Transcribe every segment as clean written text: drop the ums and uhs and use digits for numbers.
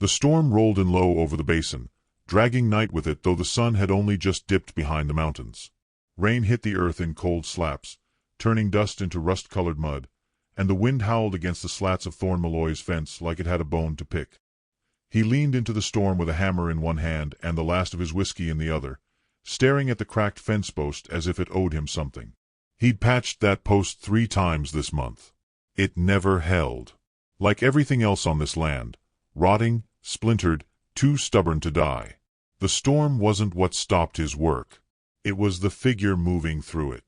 The storm rolled in low over the basin, dragging night with it though the sun had only just dipped behind the mountains. Rain hit the earth in cold slaps, turning dust into rust-colored mud, and the wind howled against the slats of Thorne Malloy's fence like it had a bone to pick. He leaned into the storm with a hammer in one hand and the last of his whiskey in the other, staring at the cracked fence post as if it owed him something. He'd patched that post 3 times this month. It never held. Like everything else on this land, rotting, splintered, too stubborn to die. The storm wasn't what stopped his work. It was the figure moving through it.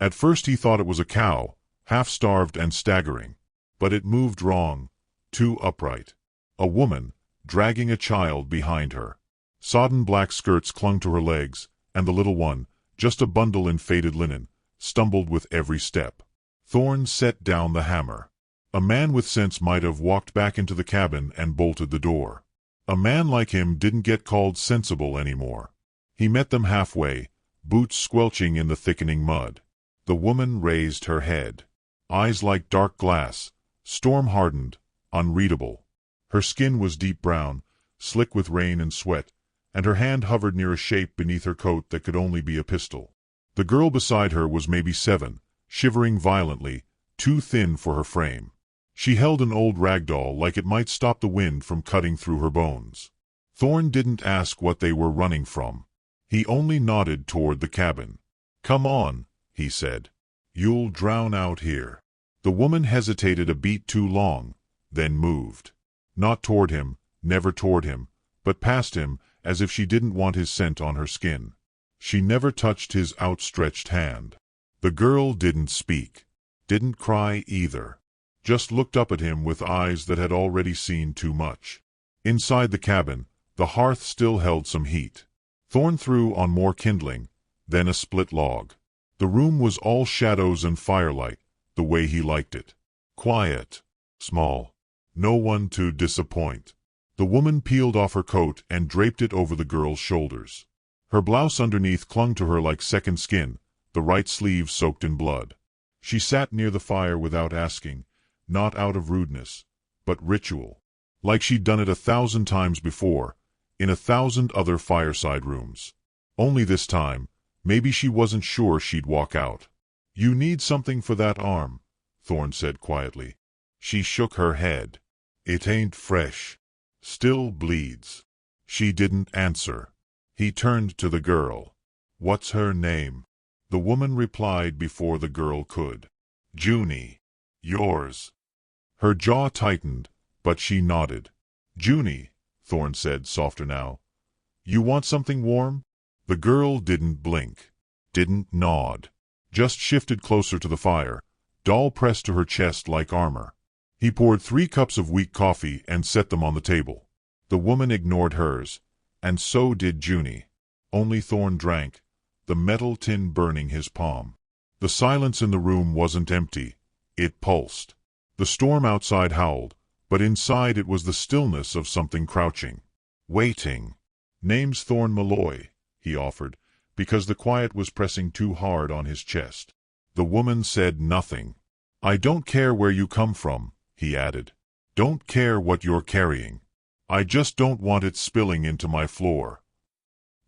At first he thought it was a cow, half-starved and staggering. But it moved wrong, too upright. A woman, dragging a child behind her. Sodden black skirts clung to her legs, and the little one, just a bundle in faded linen, stumbled with every step. Thorne set down the hammer. A man with sense might have walked back into the cabin and bolted the door. A man like him didn't get called sensible anymore. He met them halfway, boots squelching in the thickening mud. The woman raised her head. Eyes like dark glass, storm-hardened, unreadable. Her skin was deep brown, slick with rain and sweat, and her hand hovered near a shape beneath her coat that could only be a pistol. The girl beside her was maybe 7, shivering violently, too thin for her frame. She held an old rag doll like it might stop the wind from cutting through her bones. Thorne didn't ask what they were running from. He only nodded toward the cabin. "Come on," he said. "You'll drown out here." The woman hesitated a beat too long, then moved. Not toward him, never toward him, but past him, as if she didn't want his scent on her skin. She never touched his outstretched hand. The girl didn't speak. Didn't cry either. Just looked up at him with eyes that had already seen too much. Inside the cabin, the hearth still held some heat. Thorne threw on more kindling, then a split log. The room was all shadows and firelight, the way he liked it. Quiet. Small. No one to disappoint. The woman peeled off her coat and draped it over the girl's shoulders. Her blouse underneath clung to her like second skin, the right sleeve soaked in blood. She sat near the fire without asking, not out of rudeness, but ritual. Like she'd done it 1,000 times before, in 1,000 other fireside rooms. Only this time, maybe she wasn't sure she'd walk out. "You need something for that arm," Thorne said quietly. She shook her head. "It ain't fresh. Still bleeds." She didn't answer. He turned to the girl. "What's her name?" The woman replied before the girl could. "Junie. Yours." Her jaw tightened, but she nodded. "Junie," Thorne said, softer now. "You want something warm?" The girl didn't blink, didn't nod, just shifted closer to the fire, doll pressed to her chest like armor. He poured 3 cups of weak coffee and set them on the table. The woman ignored hers, and so did Junie. Only Thorne drank, the metal tin burning his palm. The silence in the room wasn't empty, it pulsed. The storm outside howled, but inside it was the stillness of something crouching, waiting. "Name's Thorne Malloy," he offered, because the quiet was pressing too hard on his chest. The woman said nothing. "I don't care where you come from," he added. "Don't care what you're carrying. I just don't want it spilling into my floor."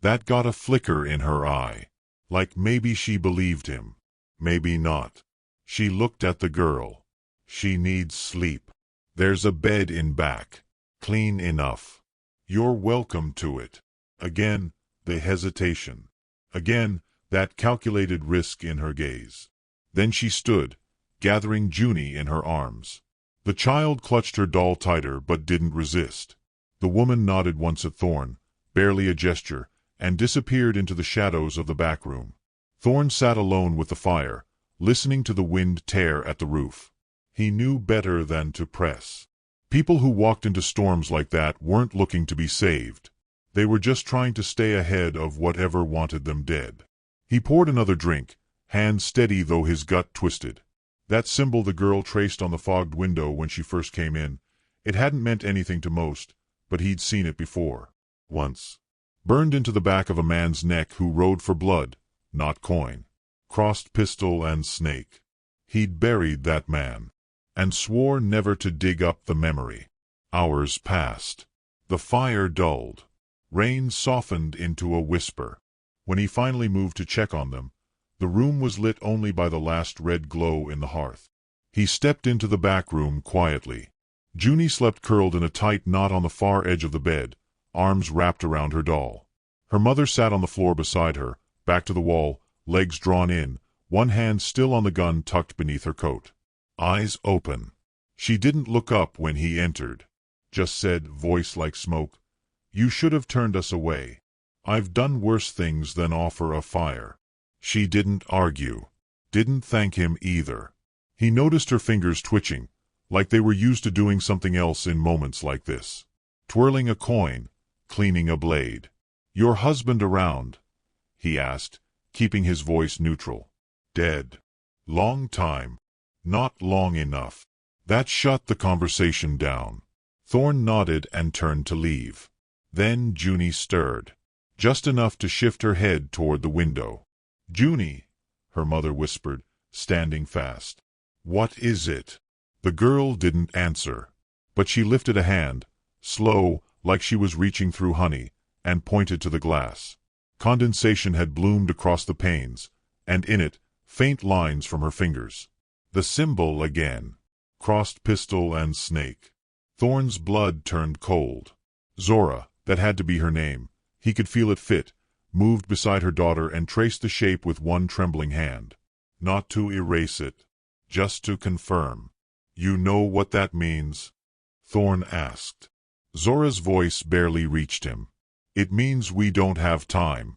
That got a flicker in her eye. Like maybe she believed him. Maybe not. She looked at the girl. "She needs sleep. There's a bed in back. Clean enough. You're welcome to it." Again, the hesitation. Again, that calculated risk in her gaze. Then she stood, gathering Junie in her arms. The child clutched her doll tighter but didn't resist. The woman nodded once at Thorne, barely a gesture, and disappeared into the shadows of the back room. Thorne sat alone with the fire, listening to the wind tear at the roof. He knew better than to press. People who walked into storms like that weren't looking to be saved. They were just trying to stay ahead of whatever wanted them dead. He poured another drink, hand steady though his gut twisted. That symbol the girl traced on the fogged window when she first came in, it hadn't meant anything to most, but he'd seen it before. Once. Burned into the back of a man's neck who rode for blood, not coin. Crossed pistol and snake. He'd buried that man, and swore never to dig up the memory. Hours passed. The fire dulled. Rain softened into a whisper. When he finally moved to check on them, the room was lit only by the last red glow in the hearth. He stepped into the back room quietly. Junie slept curled in a tight knot on the far edge of the bed, arms wrapped around her doll. Her mother sat on the floor beside her, back to the wall, legs drawn in, one hand still on the gun tucked beneath her coat. Eyes open. She didn't look up when he entered. Just said, voice like smoke, "You should have turned us away. I've done worse things than offer a fire." She didn't argue. Didn't thank him either. He noticed her fingers twitching, like they were used to doing something else in moments like this. Twirling a coin, cleaning a blade. "Your husband around?" he asked, keeping his voice neutral. "Dead. Long time. Not long enough." That shut the conversation down. Thorne nodded and turned to leave. Then Junie stirred. Just enough to shift her head toward the window. "Junie," her mother whispered, standing fast. "What is it?" The girl didn't answer, but she lifted a hand, slow, like she was reaching through honey, and pointed to the glass. Condensation had bloomed across the panes, and in it, faint lines from her fingers. The symbol again. Crossed pistol and snake. Thorne's blood turned cold. Zora, that had to be her name. He could feel it fit, moved beside her daughter and traced the shape with one trembling hand. Not to erase it. Just to confirm. "You know what that means?" Thorne asked. Zora's voice barely reached him. "It means we don't have time."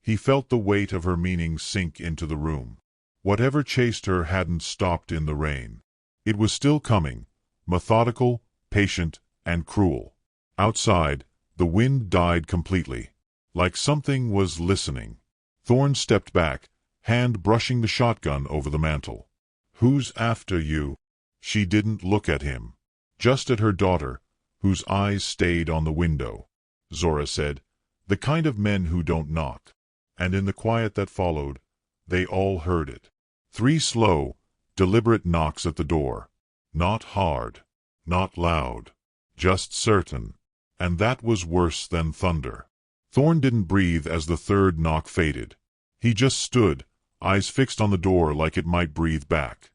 He felt the weight of her meaning sink into the room. Whatever chased her hadn't stopped in the rain. It was still coming, methodical, patient, and cruel. Outside, the wind died completely. Like something was listening. Thorne stepped back, hand brushing the shotgun over the mantel. "Who's after you?" She didn't look at him. Just at her daughter, whose eyes stayed on the window. Zora said, "The kind of men who don't knock." And in the quiet that followed, they all heard it. 3 slow, deliberate knocks at the door. Not hard. Not loud. Just certain. And that was worse than thunder. Thorne didn't breathe as the third knock faded. He just stood, eyes fixed on the door like it might breathe back.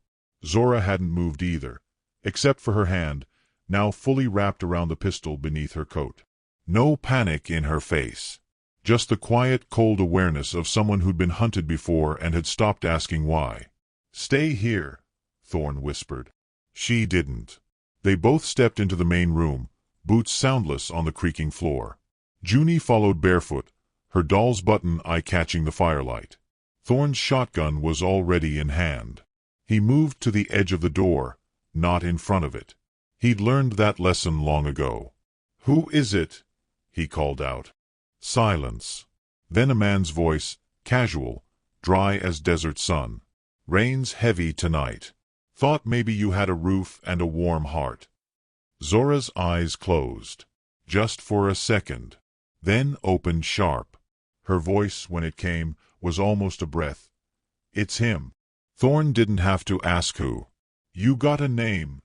Zora hadn't moved either, except for her hand, now fully wrapped around the pistol beneath her coat. No panic in her face. Just the quiet, cold awareness of someone who'd been hunted before and had stopped asking why. "Stay here," Thorne whispered. She didn't. They both stepped into the main room, boots soundless on the creaking floor. Junie followed barefoot, her doll's button eye catching the firelight. Thorne's shotgun was already in hand. He moved to the edge of the door, not in front of it. He'd learned that lesson long ago. "Who is it?" he called out. Silence. Then a man's voice, casual, dry as desert sun. "Rain's heavy tonight. Thought maybe you had a roof and a warm heart." Zora's eyes closed. Just for a second. Then opened sharp. Her voice, when it came, was almost a breath. "It's him." Thorne didn't have to ask who. "You got a name,"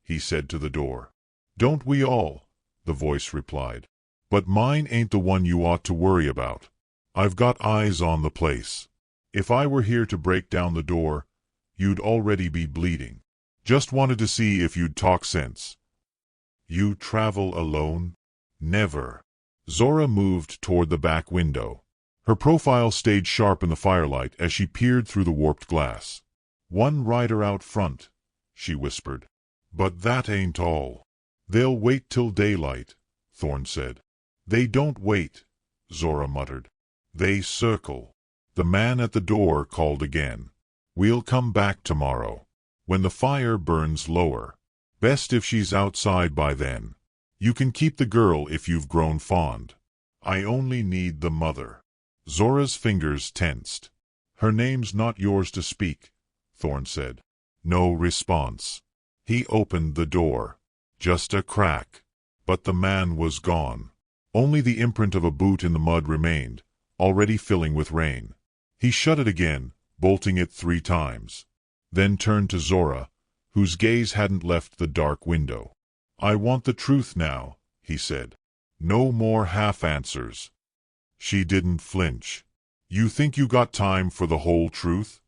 he said to the door. "Don't we all?" the voice replied. "But mine ain't the one you ought to worry about. I've got eyes on the place. If I were here to break down the door, you'd already be bleeding. Just wanted to see if you'd talk sense." "You travel alone?" "Never." Zora moved toward the back window. Her profile stayed sharp in the firelight as she peered through the warped glass. "One rider out front," she whispered. "But that ain't all." "They'll wait till daylight," Thorne said. "They don't wait," Zora muttered. "They circle." The man at the door called again. "We'll come back tomorrow. When the fire burns lower. Best if she's outside by then. You can keep the girl if you've grown fond. I only need the mother." Zora's fingers tensed. "Her name's not yours to speak," Thorne said. No response. He opened the door. Just a crack. But the man was gone. Only the imprint of a boot in the mud remained, already filling with rain. He shut it again, bolting it 3 times. Then turned to Zora, whose gaze hadn't left the dark window. "I want the truth now," he said. No more half-answers. She didn't flinch. You think you got time for the whole truth?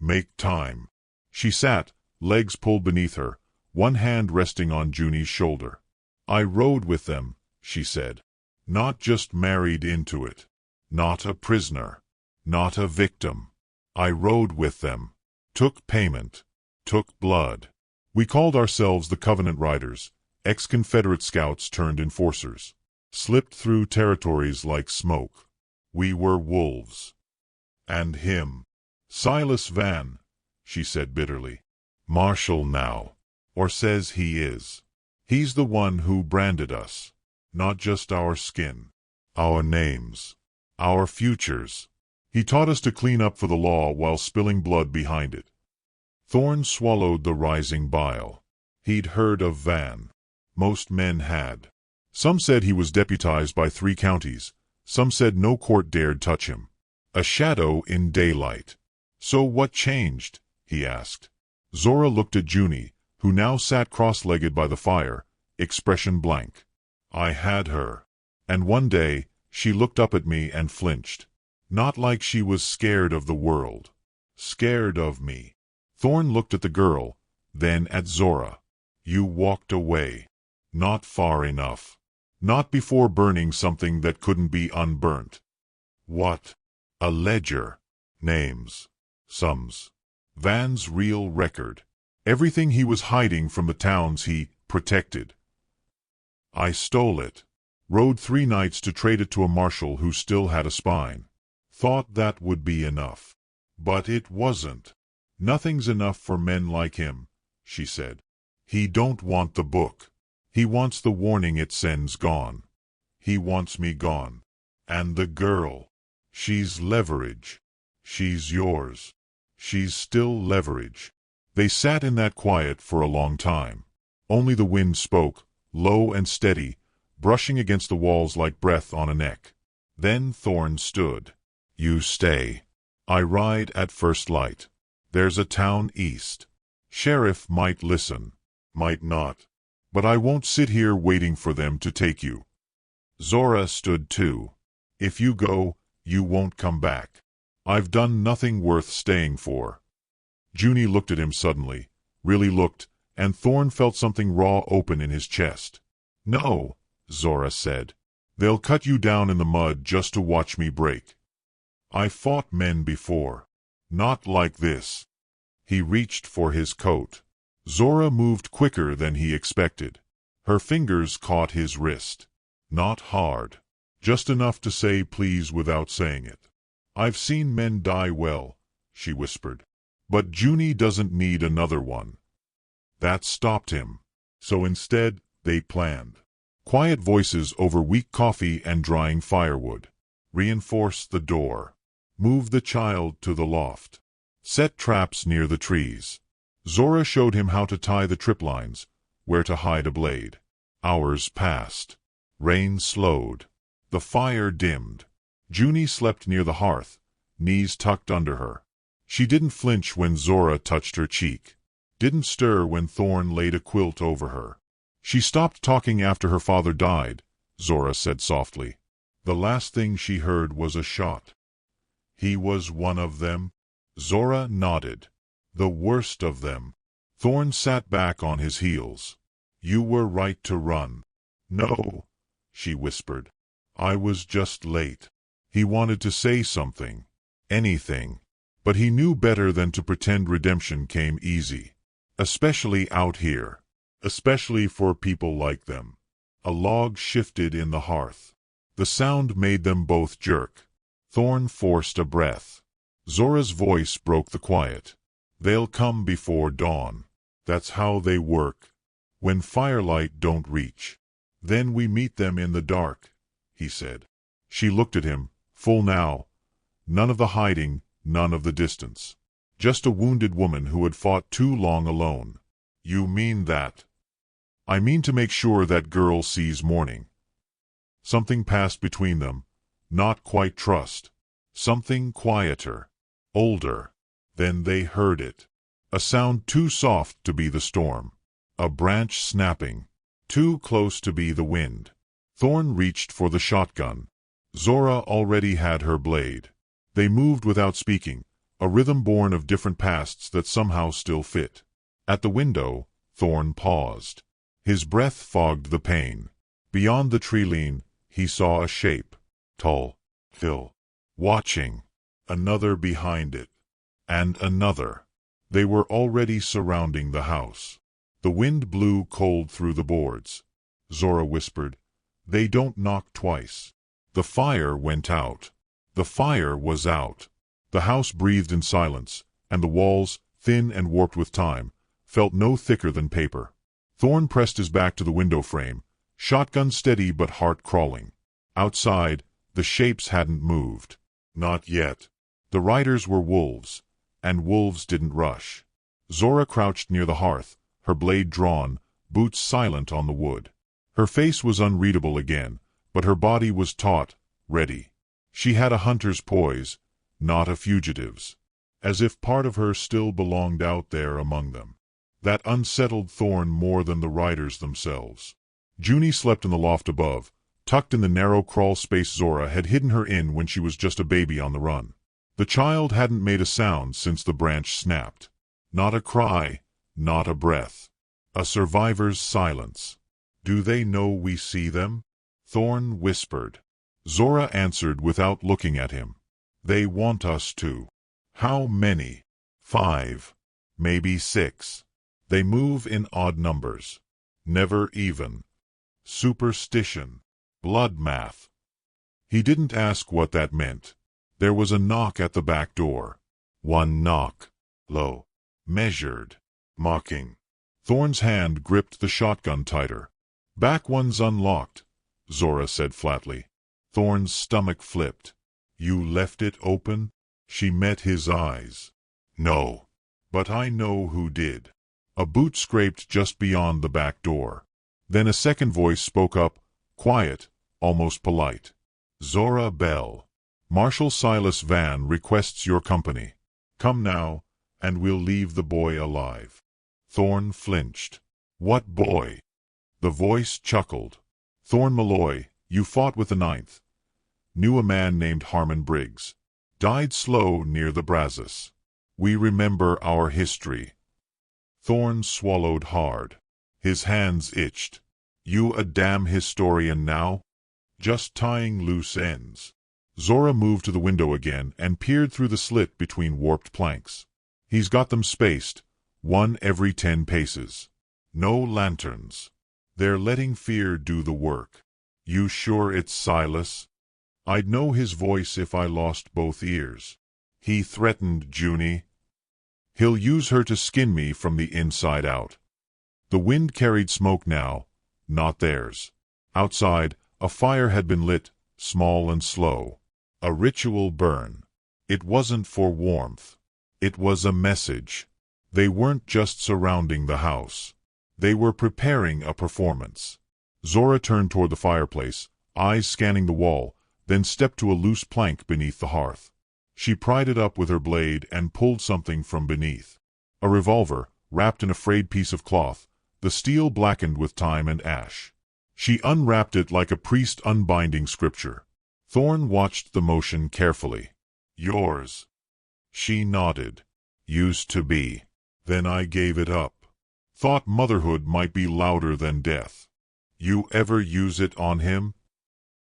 Make time. She sat, legs pulled beneath her, one hand resting on Junie's shoulder. I rode with them, she said. Not just married into it. Not a prisoner. Not a victim. I rode with them. Took payment. Took blood. We called ourselves the Covenant Riders, ex-Confederate scouts turned enforcers. Slipped through territories like smoke. We were wolves. And him. Silas Van, she said bitterly. Marshal now. Or says he is. He's the one who branded us. Not just our skin. Our names. Our futures. He taught us to clean up for the law while spilling blood behind it. Thorne swallowed the rising bile. He'd heard of Van. Most men had. Some said he was deputized by 3 counties. Some said no court dared touch him. A shadow in daylight. So what changed? He asked. Zora looked at Junie, who now sat cross-legged by the fire, expression blank. I had her. And one day, she looked up at me and flinched. Not like she was scared of the world. Scared of me. Thorne looked at the girl, then at Zora. You walked away. Not far enough. Not before burning something that couldn't be unburnt. What? A ledger. Names. Sums. Van's real record. Everything he was hiding from the towns he protected. I stole it. Rode 3 nights to trade it to a marshal who still had a spine. Thought that would be enough. But it wasn't. Nothing's enough for men like him, she said. He don't want the book. He wants the warning it sends gone. He wants me gone. And the girl. She's leverage. She's yours. She's still leverage. They sat in that quiet for a long time. Only the wind spoke, low and steady, brushing against the walls like breath on a neck. Then Thorne stood. You stay. I ride at first light. There's a town east. Sheriff might listen. Might not. But I won't sit here waiting for them to take you. Zora stood too. If you go, you won't come back. I've done nothing worth staying for. Junie looked at him suddenly, really looked, and Thorne felt something raw open in his chest. No, Zora said. They'll cut you down in the mud just to watch me break. I fought men before. Not like this. He reached for his coat. Zora moved quicker than he expected. Her fingers caught his wrist. Not hard. Just enough to say please without saying it. I've seen men die well, she whispered. But Junie doesn't need another one. That stopped him. So instead, they planned. Quiet voices over weak coffee and drying firewood. Reinforce the door. Move the child to the loft. Set traps near the trees. Zora showed him how to tie the trip lines, where to hide a blade. Hours passed. Rain slowed. The fire dimmed. Junie slept near the hearth, knees tucked under her. She didn't flinch when Zora touched her cheek. Didn't stir when Thorne laid a quilt over her. She stopped talking after her father died, Zora said softly. The last thing she heard was a shot. He was one of them? Zora nodded. The worst of them. Thorne sat back on his heels. You were right to run. No, she whispered. I was just late. He wanted to say something. Anything. But he knew better than to pretend redemption came easy. Especially out here. Especially for people like them. A log shifted in the hearth. The sound made them both jerk. Thorne forced a breath. Zora's voice broke the quiet. They'll come before dawn. That's how they work. When firelight don't reach. Then we meet them in the dark, he said. She looked at him, full now. None of the hiding, none of the distance. Just a wounded woman who had fought too long alone. You mean that? I mean to make sure that girl sees morning. Something passed between them. Not quite trust. Something quieter. Older. Then they heard it. A sound too soft to be the storm. A branch snapping. Too close to be the wind. Thorn reached for the shotgun. Zora already had her blade. They moved without speaking, a rhythm born of different pasts that somehow still fit. At the window, Thorn paused. His breath fogged the pain. Beyond the tree lean, he saw a shape. Tall. Hill. Watching. Another behind it. And another. They were already surrounding the house. The wind blew cold through the boards. Zora whispered, "They don't knock twice." The fire went out. The fire was out. The house breathed in silence, and the walls, thin and warped with time, felt no thicker than paper. Thorn pressed his back to the window frame, shotgun steady but heart crawling. Outside, the shapes hadn't moved. Not yet. The riders were wolves, and wolves didn't rush. Zora crouched near the hearth, her blade drawn, boots silent on the wood. Her face was unreadable again, but her body was taut, ready. She had a hunter's poise, not a fugitive's. As if part of her still belonged out there among them. That unsettled Thorn more than the riders themselves. Junie slept in the loft above, tucked in the narrow crawl space Zora had hidden her in when she was just a baby on the run. The child hadn't made a sound since the branch snapped. Not a cry, not a breath. A survivor's silence. "Do they know we see them?" Thorn whispered. Zora answered without looking at him. "They want us to." "How many?" "5. Maybe 6. They move in odd numbers. Never even. Superstition. Blood math." He didn't ask what that meant. There was a knock at the back door. One knock. Low. Measured. Mocking. Thorn's hand gripped the shotgun tighter. "Back one's unlocked," Zora said flatly. Thorn's stomach flipped. "You left it open?" She met his eyes. "No. But I know who did." A boot scraped just beyond the back door. Then a second voice spoke up, quiet, almost polite. "Zora Bell. Marshal Silas Van requests your company. Come now, and we'll leave the boy alive." Thorn flinched. "What boy?" The voice chuckled. "Thorn Malloy, you fought with the 9th. Knew a man named Harmon Briggs. Died slow near the Brazos. We remember our history." Thorn swallowed hard. His hands itched. "You a damn historian now?" "Just tying loose ends." Zora moved to the window again and peered through the slit between warped planks. "He's got them spaced, one every 10 paces. No lanterns. They're letting fear do the work." "You sure it's Silas?" "I'd know his voice if I lost both ears." "He threatened Junie." "He'll use her to skin me from the inside out." The wind carried smoke now, not theirs. Outside, a fire had been lit, small and slow. A ritual burn. It wasn't for warmth. It was a message. They weren't just surrounding the house. They were preparing a performance. Zora turned toward the fireplace, eyes scanning the wall, then stepped to a loose plank beneath the hearth. She pried it up with her blade and pulled something from beneath. A revolver, wrapped in a frayed piece of cloth, the steel blackened with time and ash. She unwrapped it like a priest unbinding scripture. Thorn watched the motion carefully. "Yours." She nodded. "Used to be. Then I gave it up. Thought motherhood might be louder than death." "You ever use it on him?"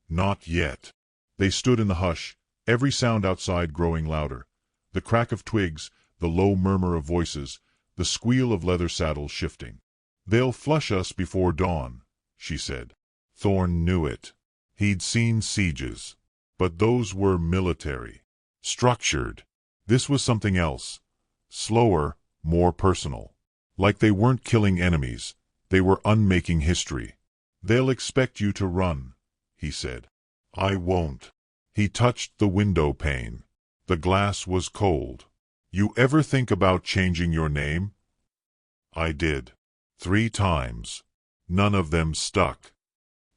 "Not yet." They stood in the hush, every sound outside growing louder. The crack of twigs, the low murmur of voices, the squeal of leather saddles shifting. "They'll flush us before dawn," she said. Thorn knew it. He'd seen sieges. But those were military. Structured. This was something else. Slower, more personal. Like they weren't killing enemies. They were unmaking history. "They'll expect you to run," he said. "I won't." He touched the window pane. The glass was cold. "You ever think about changing your name?" "I did. 3 times. None of them stuck."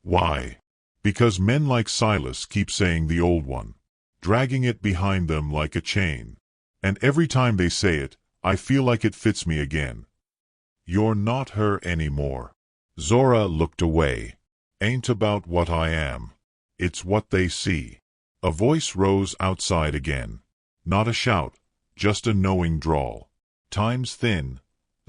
"Why?" "Because men like Silas keep saying the old one, dragging it behind them like a chain. And every time they say it, I feel like it fits me again." "You're not her anymore." Zora looked away. Ain't about what I am. It's what they see. A voice rose outside again. Not a shout, just a knowing drawl. Time's thin,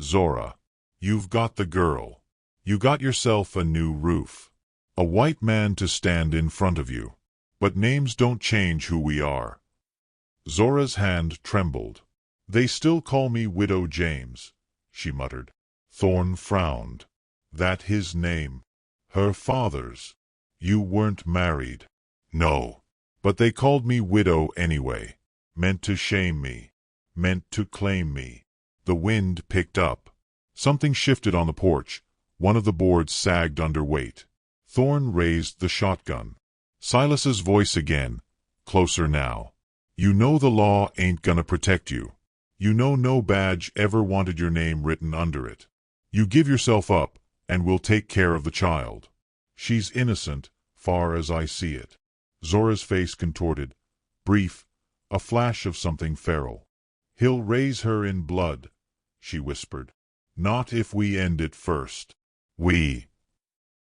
Zora. You've got the girl. You got yourself a new roof. A white man to stand in front of you. But names don't change who we are. Zora's hand trembled. They still call me Widow James, she muttered. Thorne frowned. That his name? Her father's. You weren't married. No. But they called me Widow anyway. Meant to shame me. Meant to claim me. The wind picked up. Something shifted on the porch. One of the boards sagged under weight. Thorne raised the shotgun. Silas's voice again, closer now. You know the law ain't gonna protect you. You know no badge ever wanted your name written under it. You give yourself up, and we'll take care of the child. She's innocent, far as I see it. Zora's face contorted. Brief, a flash of something feral. He'll raise her in blood, she whispered. Not if we end it first. We.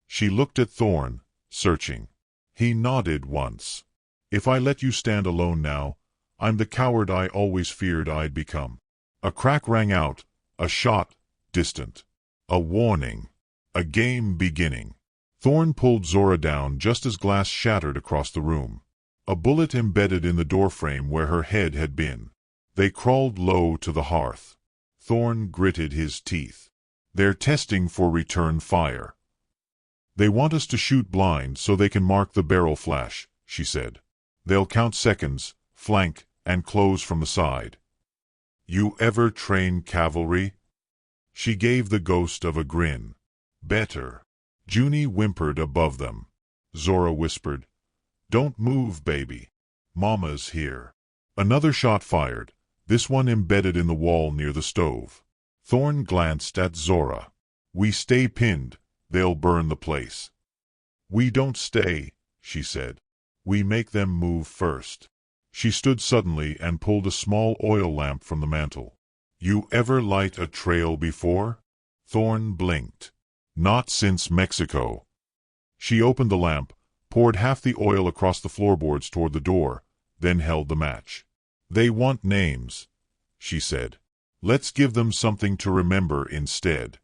She looked at Thorne, searching. He nodded once. If I let you stand alone now, I'm the coward I always feared I'd become. A crack rang out, a shot, distant. A warning. A game beginning. Thorne pulled Zora down just as glass shattered across the room. A bullet embedded in the doorframe where her head had been. They crawled low to the hearth. Thorne gritted his teeth. They're testing for return fire. They want us to shoot blind so they can mark the barrel flash, she said. They'll count seconds, flank, and close from the side. You ever train cavalry? She gave the ghost of a grin. Better. Junie whimpered above them. Zora whispered, Don't move, baby. Mama's here. Another shot fired, this one embedded in the wall near the stove. Thorne glanced at Zora. We stay pinned, they'll burn the place. We don't stay, she said. We make them move first. She stood suddenly and pulled a small oil lamp from the mantel. You ever light a trail before? Thorne blinked. Not since Mexico. She opened the lamp, poured half the oil across the floorboards toward the door, then held the match. They want names, she said. Let's give them something to remember instead.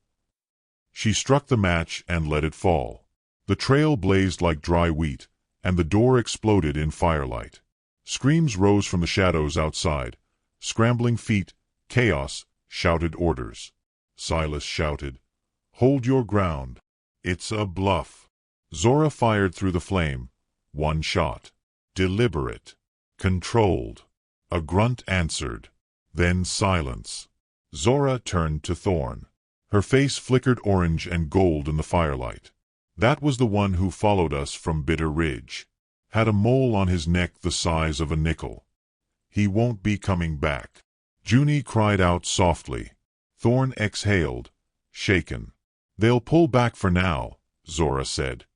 She struck the match and let it fall. The trail blazed like dry wheat, and the door exploded in firelight. Screams rose from the shadows outside. Scrambling feet, chaos, shouted orders. Silas shouted, Hold your ground. It's a bluff. Zora fired through the flame. One shot. Deliberate. Controlled. A grunt answered. Then silence. Zora turned to Thorne. Her face flickered orange and gold in the firelight. That was the one who followed us from Bitter Ridge. Had a mole on his neck the size of a nickel. He won't be coming back. Junie cried out softly. Thorne exhaled, shaken. They'll pull back for now, Zora said.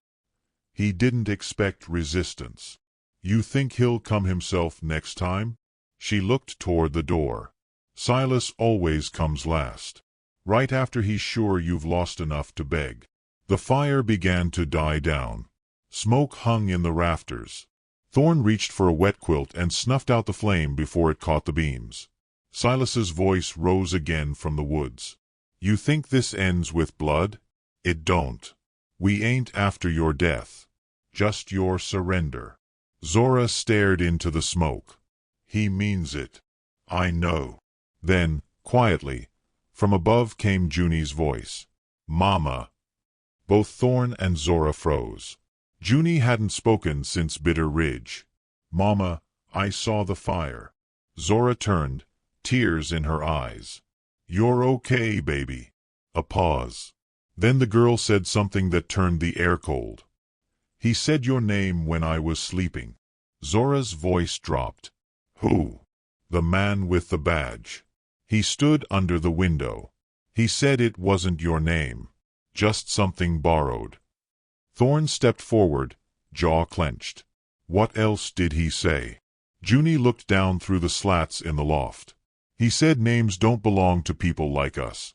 He didn't expect resistance. You think he'll come himself next time? She looked toward the door. Silas always comes last. Right after he's sure you've lost enough to beg. The fire began to die down. Smoke hung in the rafters. Thorne reached for a wet quilt and snuffed out the flame before it caught the beams. Silas's voice rose again from the woods. You think this ends with blood? It don't. We ain't after your death. Just your surrender. Zora stared into the smoke. He means it. I know. Then, quietly, from above came Junie's voice. Mama. Both Thorne and Zora froze. Junie hadn't spoken since Bitter Ridge. Mama, I saw the fire. Zora turned, tears in her eyes. You're okay, baby. A pause. Then the girl said something that turned the air cold. He said your name when I was sleeping. Zora's voice dropped. Who? The man with the badge. He stood under the window. He said it wasn't your name. Just something borrowed. Thorne stepped forward, jaw clenched. What else did he say? Junie looked down through the slats in the loft. He said names don't belong to people like us.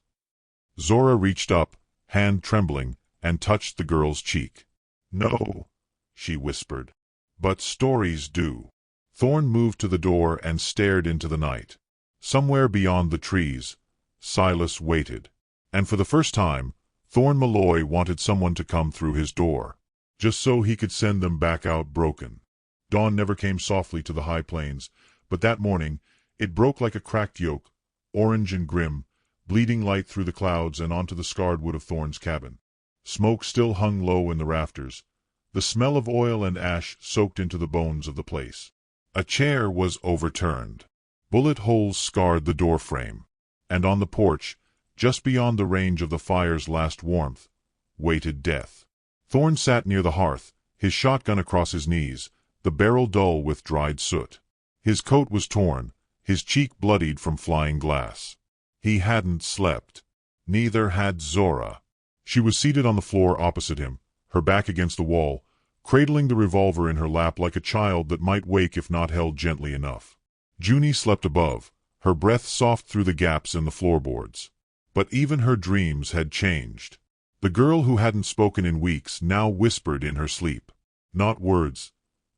Zora reached up, hand trembling, and touched the girl's cheek. "No," she whispered. "But stories do." Thorn moved to the door and stared into the night. Somewhere beyond the trees, Silas waited. And for the first time, Thorn Malloy wanted someone to come through his door, just so he could send them back out broken. Dawn never came softly to the high plains, but that morning it broke like a cracked yoke, orange and grim, bleeding light through the clouds and onto the scarred wood of Thorn's cabin. Smoke still hung low in the rafters. The smell of oil and ash soaked into the bones of the place. A chair was overturned. Bullet holes scarred the doorframe. And on the porch, just beyond the range of the fire's last warmth, waited death. Thorn sat near the hearth, his shotgun across his knees, the barrel dull with dried soot. His coat was torn, his cheek bloodied from flying glass. He hadn't slept. Neither had Zora. She was seated on the floor opposite him, her back against the wall, cradling the revolver in her lap like a child that might wake if not held gently enough. Junie slept above, her breath soft through the gaps in the floorboards. But even her dreams had changed. The girl who hadn't spoken in weeks now whispered in her sleep. Not words,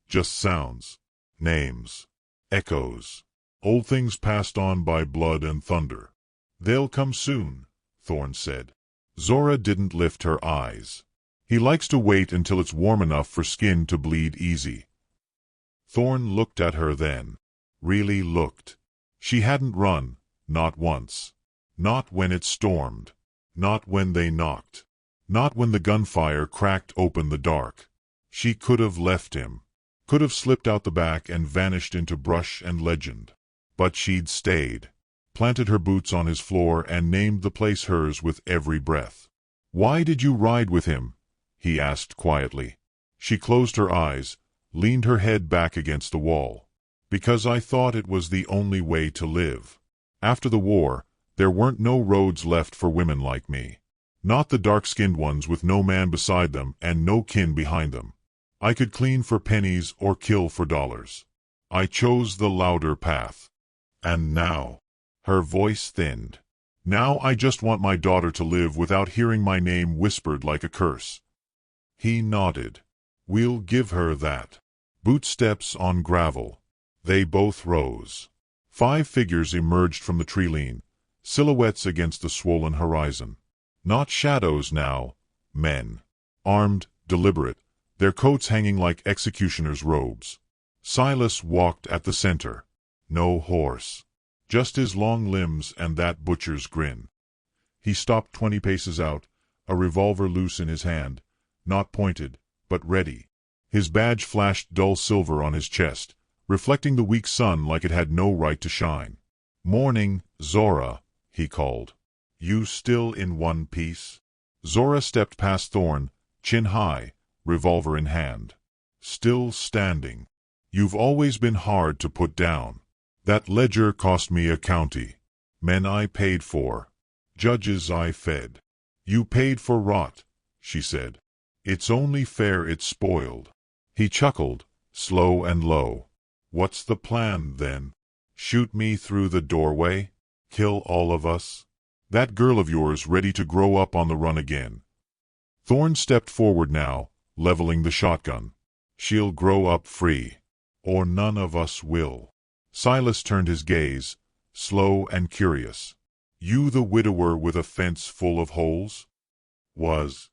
just sounds, names, echoes, old things passed on by blood and thunder. "They'll come soon," Thorn said. Zora didn't lift her eyes. "He likes to wait until it's warm enough for skin to bleed easy." Thorn looked at her then. Really looked. She hadn't run, not once. Not when it stormed. Not when they knocked. Not when the gunfire cracked open the dark. She could have left him. Could have slipped out the back and vanished into brush and legend. But she'd stayed. Planted her boots on his floor and named the place hers with every breath. "Why did you ride with him?" he asked quietly. She closed her eyes, leaned her head back against the wall. "Because I thought it was the only way to live. After the war, there weren't no roads left for women like me. Not the dark-skinned ones with no man beside them and no kin behind them. I could clean for pennies or kill for dollars. I chose the louder path. And now," her voice thinned, "now I just want my daughter to live without hearing my name whispered like a curse." He nodded. "We'll give her that." Bootsteps on gravel. They both rose. 5 figures emerged from the tree-line, silhouettes against the swollen horizon. Not shadows now, men. Armed, deliberate, their coats hanging like executioners' robes. Silas walked at the center. No horse. Just his long limbs and that butcher's grin. He stopped 20 paces out, a revolver loose in his hand, not pointed, but ready. His badge flashed dull silver on his chest, reflecting the weak sun like it had no right to shine. "Morning, Zora," he called. "You still in one piece?" Zora stepped past Thorn, chin high, revolver in hand. "Still standing. You've always been hard to put down. That ledger cost me a county. Men I paid for. Judges I fed. You paid for rot," she said. "It's only fair it's spoiled." He chuckled, slow and low. "What's the plan, then? Shoot me through the doorway? Kill all of us? That girl of yours ready to grow up on the run again?" Thorn stepped forward now, leveling the shotgun. "She'll grow up free. Or none of us will." Silas turned his gaze, slow and curious. "You the widower with a fence full of holes?" "Was.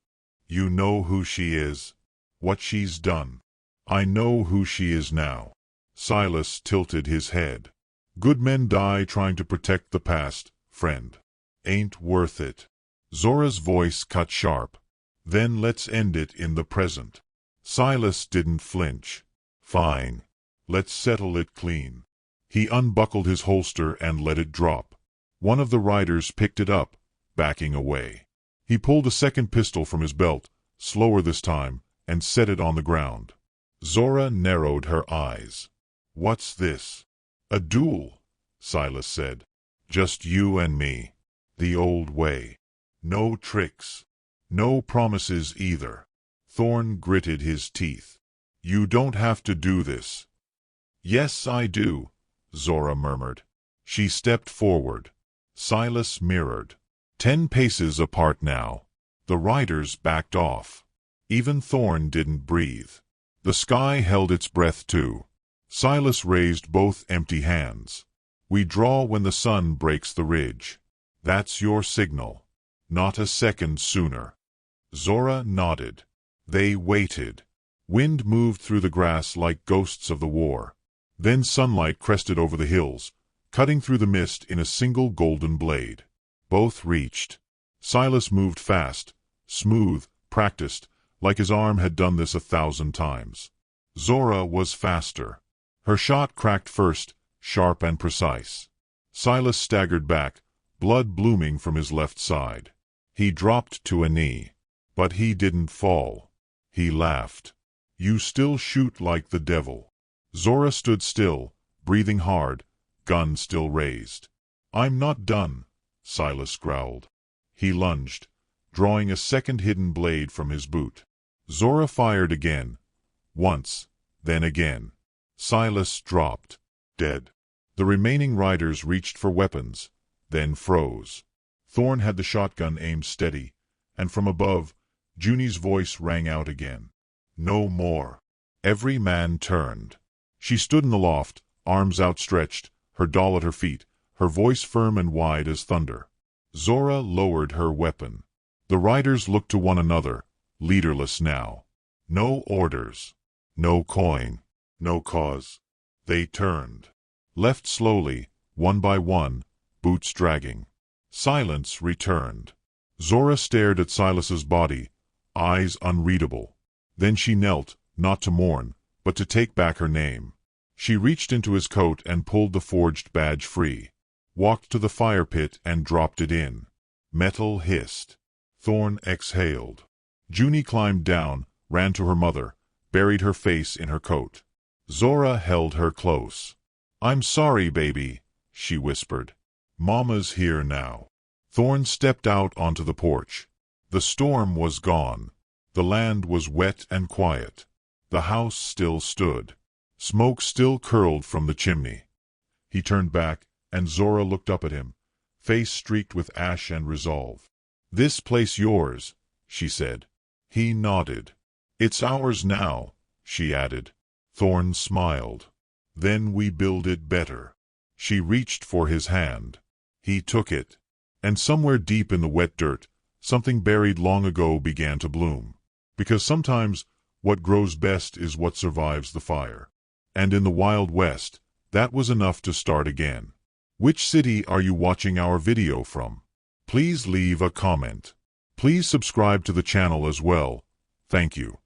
You know who she is? What she's done?" "I know who she is now." Silas tilted his head. "Good men die trying to protect the past, friend. Ain't worth it." Zora's voice cut sharp. "Then let's end it in the present." Silas didn't flinch. "Fine. Let's settle it clean." He unbuckled his holster and let it drop. One of the riders picked it up, backing away. He pulled a second pistol from his belt, slower this time, and set it on the ground. Zora narrowed her eyes. "What's this?" "A duel," Silas said. "Just you and me. The old way. No tricks. No promises either." Thorn gritted his teeth. "You don't have to do this." "Yes, I do," Zora murmured. She stepped forward. Silas mirrored. 10 paces apart now. The riders backed off. Even Thorn didn't breathe. The sky held its breath too. Silas raised both empty hands. We draw when the sun breaks the ridge. That's your signal. Not a second sooner. Zora nodded. They waited. Wind moved through the grass like ghosts of the war. Then sunlight crested over the hills, cutting through the mist in a single golden blade. Both reached. Silas moved fast, smooth, practiced, like his arm had done this 1,000 times. Zora was faster. Her shot cracked first, sharp and precise. Silas staggered back, blood blooming from his left side. He dropped to a knee. But he didn't fall. He laughed. You still shoot like the devil. Zora stood still, breathing hard, gun still raised. I'm not done, Silas growled. He lunged, drawing a second hidden blade from his boot. Zora fired again. Once, then again. Silas dropped, dead. The remaining riders reached for weapons, then froze. Thorn had the shotgun aimed steady, and from above, Junie's voice rang out again. No more. Every man turned. She stood in the loft, arms outstretched, her doll at her feet, her voice firm and wide as thunder. Zora lowered her weapon. The riders looked to one another, leaderless now. No orders. No coin. No cause. They turned. Left slowly, one by one, boots dragging. Silence returned. Zora stared at Silas's body, eyes unreadable. Then she knelt, not to mourn, but to take back her name. She reached into his coat and pulled the forged badge free. Walked to the fire pit and dropped it in. Metal hissed. Thorn exhaled. Junie climbed down, ran to her mother, buried her face in her coat. Zora held her close. I'm sorry, baby, she whispered. Mama's here now. Thorn stepped out onto the porch. The storm was gone. The land was wet and quiet. The house still stood. Smoke still curled from the chimney. He turned back, and Zora looked up at him, face streaked with ash and resolve. This place yours, she said. He nodded. It's ours now, she added. Thorn smiled. Then we build it better. She reached for his hand. He took it. And somewhere deep in the wet dirt, something buried long ago began to bloom. Because sometimes what grows best is what survives the fire. And in the Wild West, that was enough to start again. Which city are you watching our video from? Please leave a comment. Please subscribe to the channel as well. Thank you.